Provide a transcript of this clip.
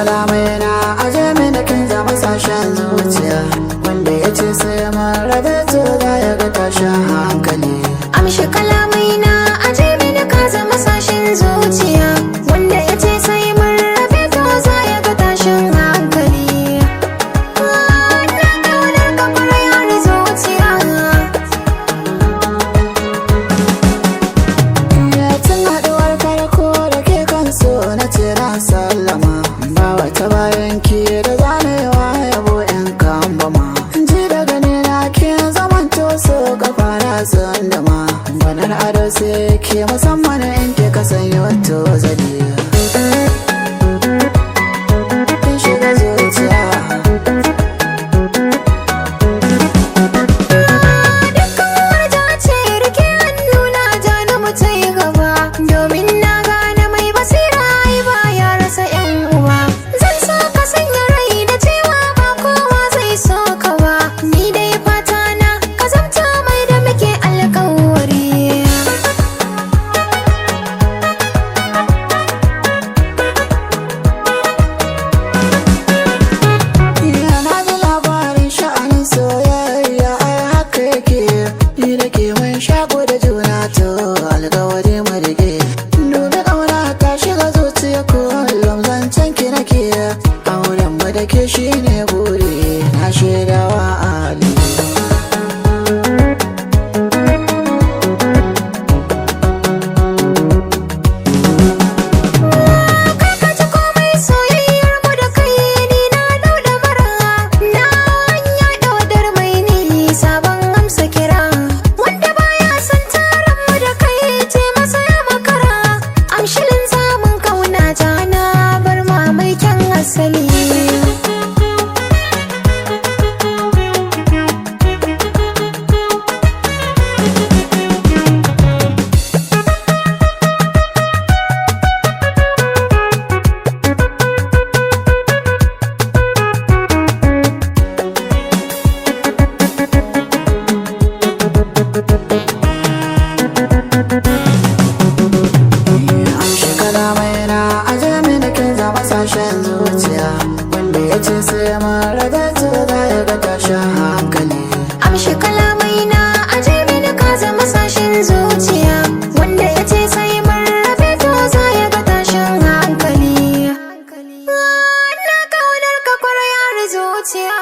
kalamai na aje mini kin zama sashen zuciya, wanda ya ce sai mun rabe to za ya ga tashin hankali. Amshi kalamai na aje mini ka zama sashen zuciya, wanda ya ce sai mun rabe to za ya ga tashin hankali. Na kaunar ka kwarai har zuciya. Ya tun haɗuwar farko da ke kan so na ce na sallama, ba wata bayan ki da zanewa yabo in kambama. Ji daga ne na ke zamanto so kafa na sandama, banar ado sai ke musamman in ke kasanyo to zali. Kin shiga zuciya. Dukkan warja ce rike hannuna ja na mu ta yi gaba, domin na gane mai basira ai ba ya rasa yan uwa. Zan so ka sanya rai da cewa ba kowa zai so ka ba, ni dai fata na ka zamta mai da muke alƙawari. Na ji labarin sha'anin soyayya ai haka yake, ni da ke mun shaƙo da juna to alƙawari mu rike. Dubi ƙauna ta shiga zuciya kullum zancen ki nake, auren mu da ke shine buri na shaidawa Ali. Ka ji komai soyayyar mu da kai ni na dauda mara, na hanya daudar mai nisa ban amsa kira, wanda baya son taron mu da kai ce masa ya makara. Amshilin samun kauna jana bar ma mai kyan asali. Amshi kalamai na aje mini kin zama sashen zuciya, wanda ya ce sai mun rabe to za ya ga tashin hankali. Amshi kalamai na aje mini ka zama sashen zuciya, wanda ya ce sai mun rabe to za ya ga tashin hankali. Na kaunar ka kwarai har zuciya.